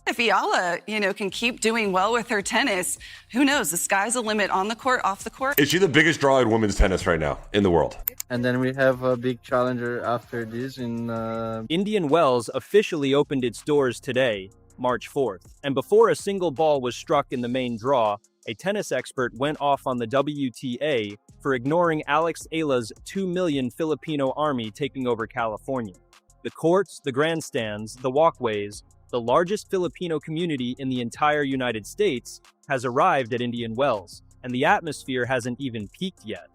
If Eala, can keep doing well with her tennis, who knows? The sky's the limit on the court, off the court. Is she the biggest draw in women's tennis right now in the world? And then we have a big challenger after this in... Indian Wells officially opened its doors today, March 4th. And before a single ball was struck in the main draw, a tennis expert went off on the WTA for ignoring Alex Eala's 2 million Filipino army taking over California. The courts, the grandstands, the walkways, the largest Filipino community in the entire United States, has arrived at Indian Wells, and the atmosphere hasn't even peaked yet.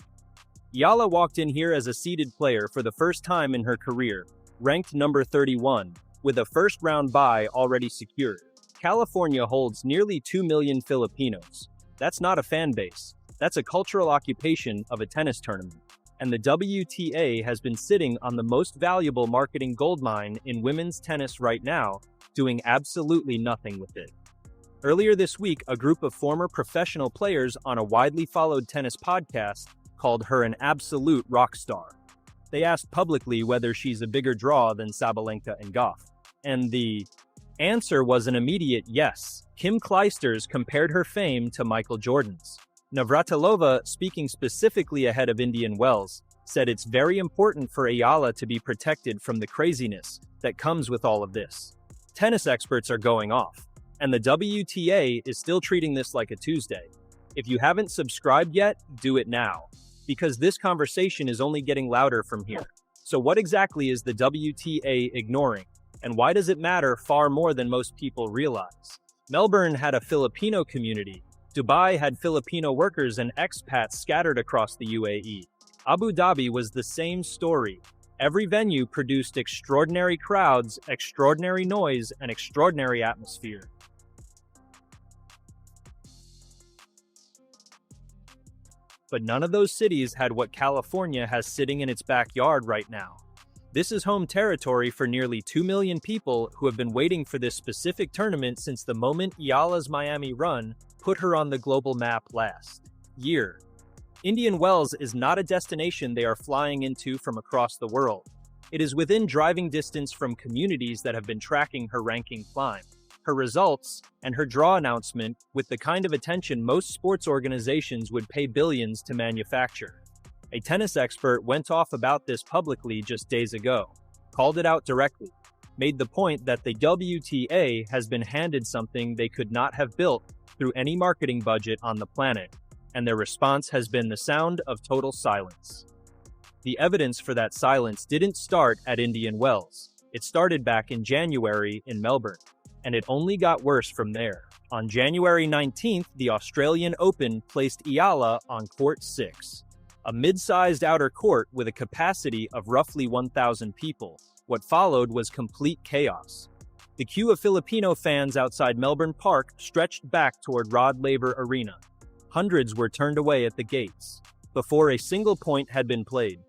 Eala walked in here as a seeded player for the first time in her career, ranked number 31, with a first-round bye already secured. California holds nearly 2 million Filipinos. That's not a fan base. That's a cultural occupation of a tennis tournament. And the WTA has been sitting on the most valuable marketing goldmine in women's tennis right now, doing absolutely nothing with it. Earlier this week, a group of former professional players on a widely followed tennis podcast called her an absolute rock star. They asked publicly whether she's a bigger draw than Sabalenka and Goff. And the answer was an immediate yes. Kim Clijsters compared her fame to Michael Jordan's. Navratilova, speaking specifically ahead of Indian Wells, said it's very important for Eala to be protected from the craziness that comes with all of this. Tennis experts are going off, and the WTA is still treating this like a Tuesday. If you haven't subscribed yet, do it now, because this conversation is only getting louder from here. So what exactly is the WTA ignoring, and why does it matter far more than most people realize? Melbourne had a Filipino community. Dubai had Filipino workers and expats scattered across the UAE. Abu Dhabi was the same story. Every venue produced extraordinary crowds, extraordinary noise, and extraordinary atmosphere. But none of those cities had what California has sitting in its backyard right now. This is home territory for nearly 2 million people who have been waiting for this specific tournament since the moment Eala's Miami run put her on the global map last year. Indian Wells is not a destination they are flying into from across the world. It is within driving distance from communities that have been tracking her ranking climb, her results, and her draw announcement with the kind of attention most sports organizations would pay billions to manufacture. A tennis expert went off about this publicly just days ago, called it out directly, made the point that the WTA has been handed something they could not have built through any marketing budget on the planet, and their response has been the sound of total silence. The evidence for that silence didn't start at Indian Wells. It started back in January in Melbourne, and it only got worse from there. On January 19th, the Australian Open placed Eala on court 6, a mid-sized outer court with a capacity of roughly 1,000 people. What followed was complete chaos. The queue of Filipino fans outside Melbourne Park stretched back toward Rod Laver Arena. Hundreds were turned away at the gates before a single point had been played.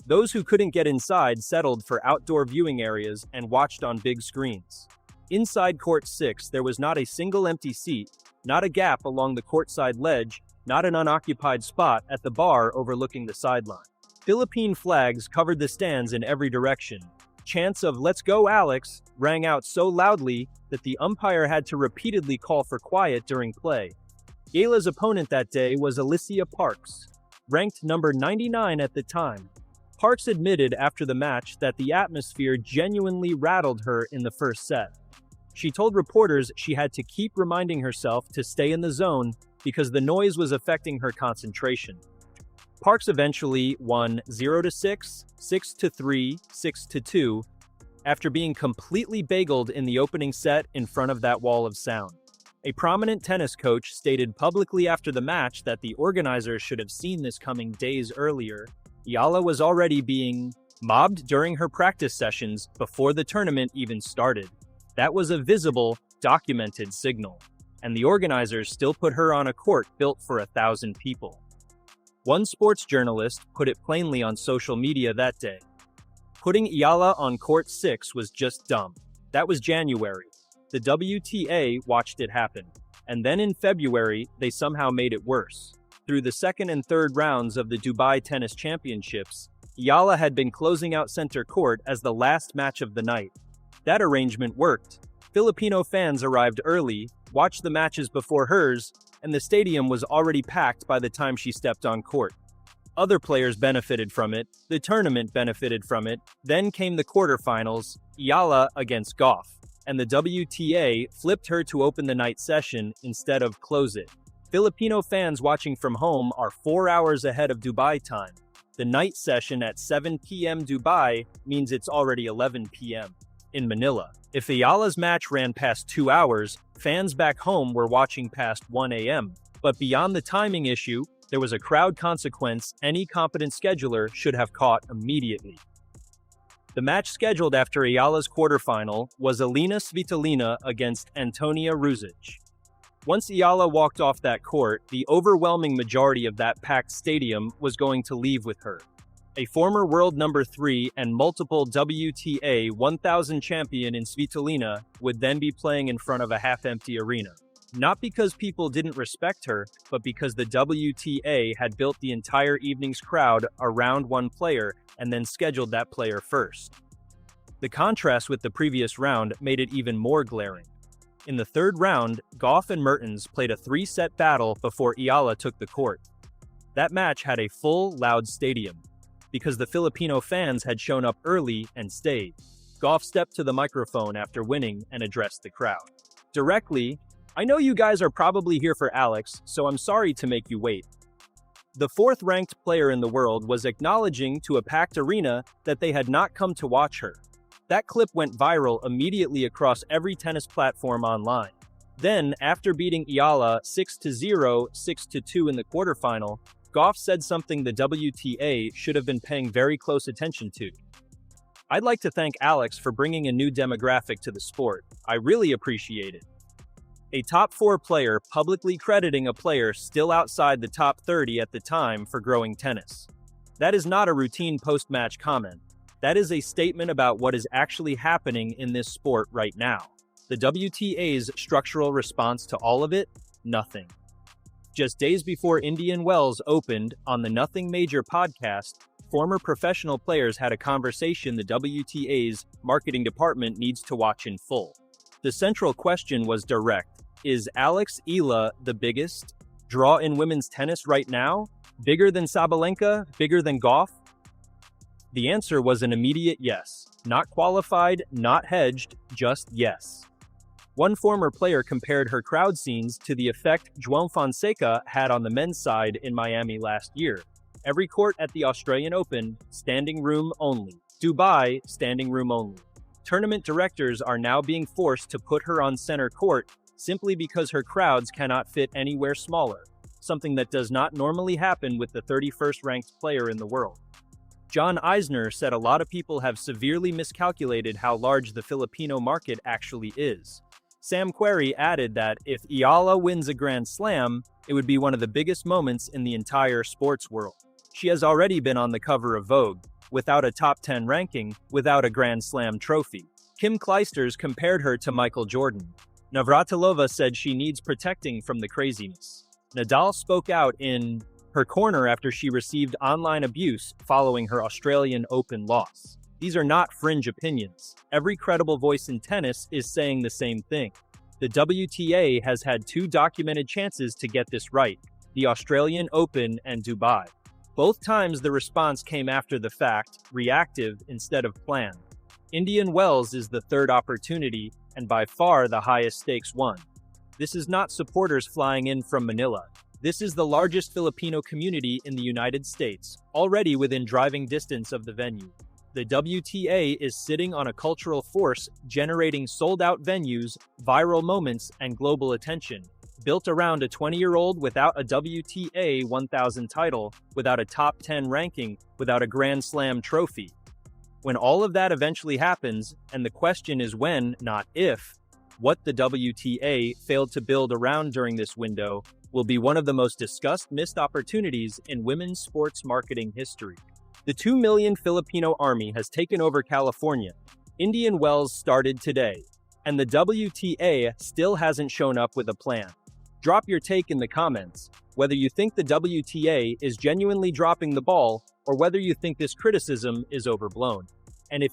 Those who couldn't get inside settled for outdoor viewing areas and watched on big screens. Inside court 6, there was not a single empty seat, not a gap along the courtside ledge, not an unoccupied spot at the bar overlooking the sideline. Philippine flags covered the stands in every direction. Chants of "Let's go, Alex" rang out so loudly that the umpire had to repeatedly call for quiet during play. Eala's opponent that day was Alicia Parks, ranked number 99 at the time. Parks admitted after the match that the atmosphere genuinely rattled her in the first set. She told reporters she had to keep reminding herself to stay in the zone because the noise was affecting her concentration. Parks eventually won 0-6, 6-3, 6-2, after being completely bageled in the opening set in front of that wall of sound. A prominent tennis coach stated publicly after the match that the organizers should have seen this coming days earlier. Eala was already being mobbed during her practice sessions before the tournament even started. That was a visible, documented signal, and the organizers still put her on a court built for 1,000 people. One sports journalist put it plainly on social media that day. Putting Eala on court 6 was just dumb. That was January. The WTA watched it happen. And then in February, they somehow made it worse. Through the second and third rounds of the Dubai Tennis Championships, Eala had been closing out center court as the last match of the night. That arrangement worked. Filipino fans arrived early, watched the matches before hers, and the stadium was already packed by the time she stepped on court. Other players benefited from it, the tournament benefited from it, then came the quarterfinals, Eala against Goff, and the WTA flipped her to open the night session instead of close it. Filipino fans watching from home are 4 hours ahead of Dubai time. The night session at 7 p.m. Dubai means it's already 11 p.m. in Manila. If Eala's match ran past 2 hours, fans back home were watching past 1 a.m. But beyond the timing issue, there was a crowd consequence any competent scheduler should have caught immediately. The match scheduled after Eala's quarterfinal was Alina Svitolina against Antonia Ruzic. Once Eala walked off that court, the overwhelming majority of that packed stadium was going to leave with her. A former world number 3 and multiple WTA 1000 champion in Svitolina would then be playing in front of a half-empty arena. Not because people didn't respect her, but because the WTA had built the entire evening's crowd around one player and then scheduled that player first. The contrast with the previous round made it even more glaring. In the third round, Goff and Mertens played a 3-set battle before Eala took the court. That match had a full, loud stadium, because the Filipino fans had shown up early and stayed. Goff stepped to the microphone after winning and addressed the crowd. Directly, "I know you guys are probably here for Alex, so I'm sorry to make you wait." The fourth-ranked player in the world was acknowledging to a packed arena that they had not come to watch her. That clip went viral immediately across every tennis platform online. Then, after beating Eala 6-0, 6-2 in the quarterfinal, Goff said something the WTA should have been paying very close attention to. "I'd like to thank Alex for bringing a new demographic to the sport. I really appreciate it." A top 4 player publicly crediting a player still outside the top 30 at the time for growing tennis. That is not a routine post-match comment. That is a statement about what is actually happening in this sport right now. The WTA's structural response to all of it? Nothing. Just days before Indian Wells opened on the Nothing Major podcast, former professional players had a conversation the WTA's marketing department needs to watch in full. The central question was direct. Is Alex Eala the biggest draw in women's tennis right now? Bigger than Sabalenka? Bigger than Goff? The answer was an immediate yes. Not qualified, not hedged, just yes. One former player compared her crowd scenes to the effect João Fonseca had on the men's side in Miami last year. Every court at the Australian Open, standing room only. Dubai, standing room only. Tournament directors are now being forced to put her on center court simply because her crowds cannot fit anywhere smaller, something that does not normally happen with the 31st ranked player in the world. John Eisner said a lot of people have severely miscalculated how large the Filipino market actually is. Sam Querrey added that if Eala wins a Grand Slam, it would be one of the biggest moments in the entire sports world. She has already been on the cover of Vogue, without a top 10 ranking, without a Grand Slam trophy. Kim Clijsters compared her to Michael Jordan. Navratilova said she needs protecting from the craziness. Nadal spoke out in her corner after she received online abuse following her Australian Open loss. These are not fringe opinions. Every credible voice in tennis is saying the same thing. The WTA has had 2 documented chances to get this right, the Australian Open and Dubai. Both times the response came after the fact, reactive instead of planned. Indian Wells is the third opportunity, and by far the highest stakes one. This is not supporters flying in from Manila. This is the largest Filipino community in the United States, already within driving distance of the venue. The WTA is sitting on a cultural force generating sold-out venues, viral moments, and global attention, built around a 20-year-old without a WTA 1000 title, without a top 10 ranking, without a Grand Slam trophy. When all of that eventually happens, and the question is when, not if, what the WTA failed to build around during this window will be one of the most discussed missed opportunities in women's sports marketing history. The 2 million Filipino army has taken over California. Indian Wells started today, and the WTA still hasn't shown up with a plan. Drop your take in the comments, whether you think the WTA is genuinely dropping the ball or whether you think this criticism is overblown. And if